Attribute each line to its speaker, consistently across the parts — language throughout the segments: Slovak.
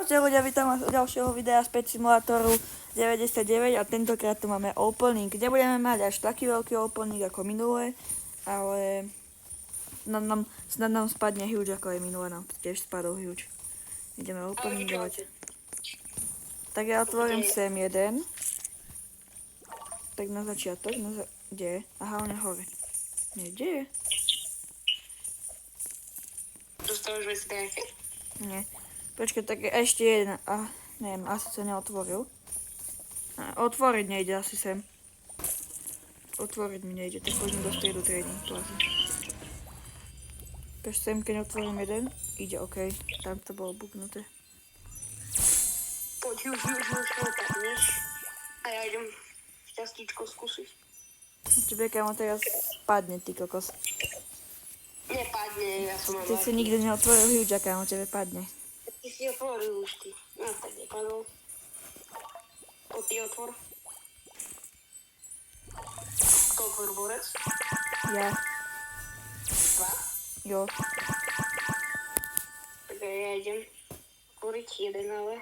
Speaker 1: Čaute ľudia, vítam vás u ďalšieho videa z Pet Simulatoru 99 a tentokrát tu máme opening. Nebudeme mať až taký veľký opening ako minulé, ale snad nám spadne huge ako aj minulé, nám tiež spadol huge. Ideme openingovať. Tak ja otvorím sem jeden. Tak na začiatok, kde je? Aha, on je hore. Nie, kde je?
Speaker 2: Dostávaš veci nejaké?
Speaker 1: Nie. Počkaj, tak ešte jeden. Neviem, asi sa neotvoril. Otvoriť nejde asi sem. Otvoriť mi nejde, tak chodím do stredu trading plaza. Kaž sem, keď otvorím jeden, ide OK. Tam to bolo buknuté.
Speaker 2: Poď, už opadneš. A ja idem šťastíčko skúsiť.
Speaker 1: Tebe kamo teraz padne, ty kokos.
Speaker 2: Nepadne, ja som
Speaker 1: Ty si nikdy neotvoril huge, kamo tebe padne.
Speaker 2: Ty si otvoril už ty. No tak nepadol. Poď ty otvor. Kto otvor borec?
Speaker 1: Ja.
Speaker 2: Dva?
Speaker 1: Jo.
Speaker 2: Tak ja idem otvoriť jeden, ale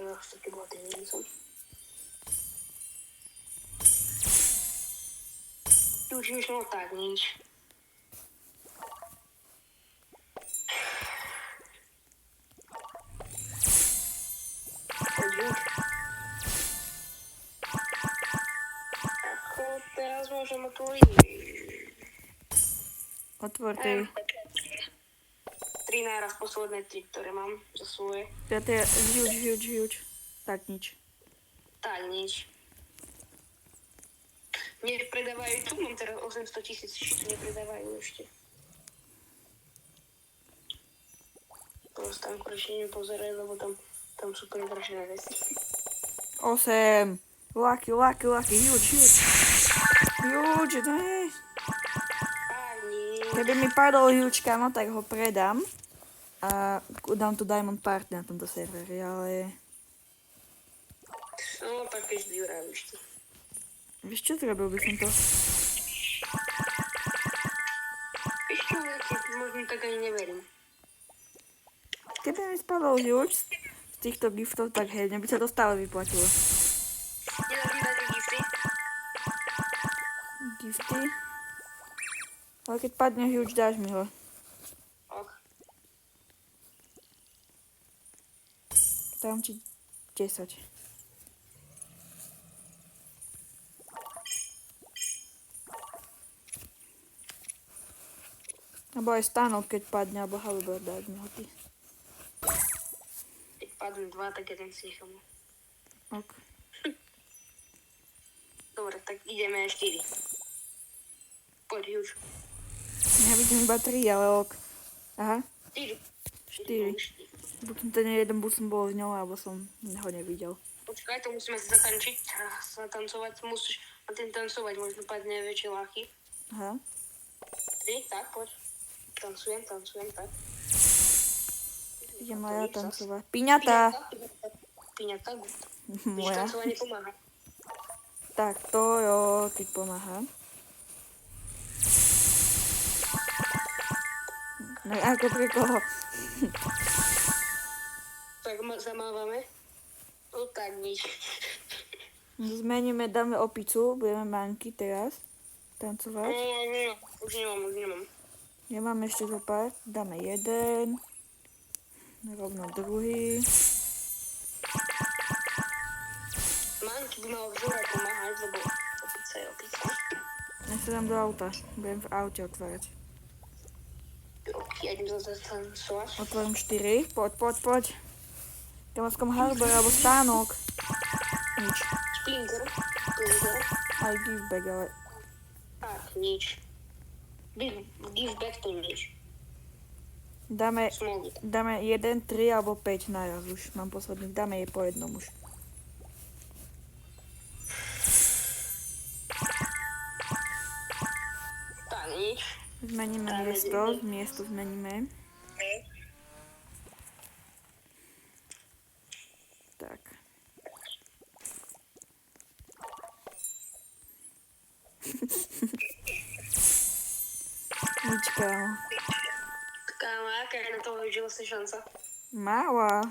Speaker 2: ja sa keď bola tým jedin som. Ty už nič tak nič. Ako teraz môžem otvoriť.
Speaker 1: Otvor ty.
Speaker 2: 3 naraz posledné 3, ktoré mám za svoje.
Speaker 1: Ja to je huge. Tak nič.
Speaker 2: Tak nič. Nepredávajú tu, mám teraz 800 000, či tu nepredávajú ešte. Proste tam konečne nepozeraj, lebo tam sú predražené veci.
Speaker 1: 8. Lucky, huge. Huge, to je.
Speaker 2: Ani.
Speaker 1: Keby mi padol huge, kamo, tak ho predám. A dám tu Diamond Party na tomto serveri, ale...
Speaker 2: No, tak keď vyuráviš ty.
Speaker 1: Vieš čo, zrobil by som to?
Speaker 2: Vieš čo, ja ti možno tak ani neverím.
Speaker 1: Keby mi spadol huge z týchto giftov, tak hej, mne by sa to stále vyplatilo.
Speaker 2: Nedáš mi dať gifty?
Speaker 1: Gifty? Ale keď padne huge, dáš mi ho.
Speaker 2: Ok.
Speaker 1: Dám ti 10. Alebo aj stánok, keď padne, alebo halubert, dať mi ho ty.
Speaker 2: Keď padnú 2, tak jeden si nechám.
Speaker 1: Ok.
Speaker 2: Dobre, tak ideme 4. Poď už.
Speaker 1: Ja vidím iba 3, ale ok. Aha,
Speaker 2: 4.
Speaker 1: 4. Buď ten jeden bus som bol s ňou, alebo som ho nevidel.
Speaker 2: Počkaj, to musíme si zatančiť. Zatancovať musíš na tým tancovať, možno padne väčšie láchy.
Speaker 1: Aha.
Speaker 2: 3, tak, poď. Tancujem, tak.
Speaker 1: Idem aj ja tancovať. Piňata!
Speaker 2: Piňata, good.
Speaker 1: Moja.
Speaker 2: Tancovanie pomáha.
Speaker 1: Tak, to jo, keď pomáha. No ako pre koho?
Speaker 2: Tak zamávame. No tak nič.
Speaker 1: Zmeníme, dáme opicu, budeme manky teraz tancovať.
Speaker 2: Nie, už nemám.
Speaker 1: Ja mám ešte zo pár, dáme jeden, rovno druhý.
Speaker 2: Manky by malo vzore pomáhať, lebo opica je opica.
Speaker 1: Ja sa dám do auta, budem v aute otvárať.
Speaker 2: Ok, ja idem zase tancovať.
Speaker 1: Otvorím 4, poď. Kamaskom harbor alebo stánok. Nič.
Speaker 2: Splinter.
Speaker 1: Aj giveback, ale...
Speaker 2: Tak, nič. Give back to nič.
Speaker 1: Dáme
Speaker 2: Smolny.
Speaker 1: 1, 3 alebo 5 naraz už. Mám posledných, dáme je po jednom už.
Speaker 2: Tak, nič.
Speaker 1: Zmeníme miesto zmeníme. Tak. Nič, kámo.
Speaker 2: Kámo, aká je na toho, že vlastne šanca?
Speaker 1: Mála.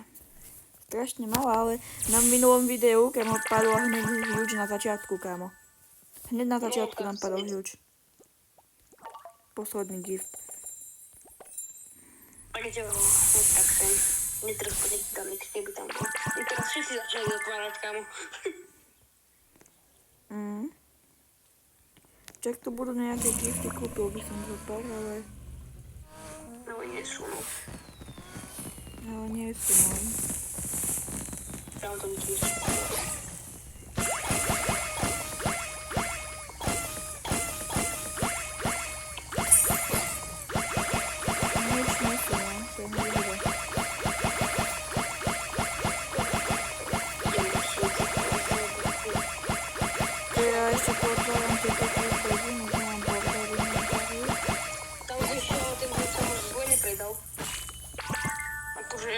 Speaker 1: strašne malá, ale na minulom videu, keď mu padol hneď huge na začiatku, kámo. Hneď na začiatku nám padol huge. Posledný gift.
Speaker 2: Poďte ho, tak sem. Mne teraz poďte tam nič, keby tam bol. I teraz všetci začali otvárať, kámo.
Speaker 1: Čak tu budú nejaké gifty, kúpil by som zo pár, ale...
Speaker 2: No, nie sú, no.
Speaker 1: Ale nie sú, no.
Speaker 2: Tam to nič nie sú.
Speaker 1: Nič nie sú, no. To je nebude. Ja ešte potváram tieto kúpezy, možno mám portády nejaké.
Speaker 2: Tam ešte ten buď sa možno zle nepredal. Akože...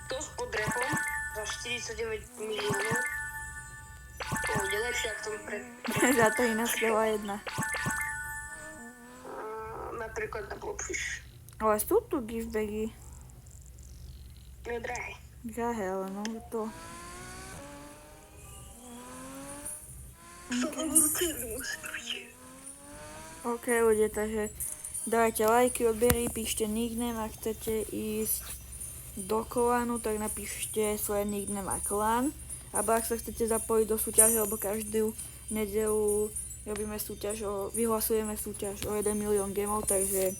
Speaker 2: To s podrepom za 49 miliónov. To bude lepšie, ak to pred...
Speaker 1: Za 13,1.
Speaker 2: Napríklad na Blobfish.
Speaker 1: Ale sú tu giftbagy.
Speaker 2: No drahé.
Speaker 1: Drahé, ale no to... OK ľudia, takže dajte lajky, odbery, píšte nickname, ak chcete ísť do klanu, tak napíšte svoje nickname a klan. Alebo ak sa chcete zapojiť do súťaže, lebo každú nedelu robíme súťaž, vyhlasujeme súťaž o 1 milión gemov, takže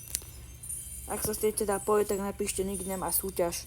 Speaker 1: ak sa chcete zapojiť, tak napíšte nickname a súťaž.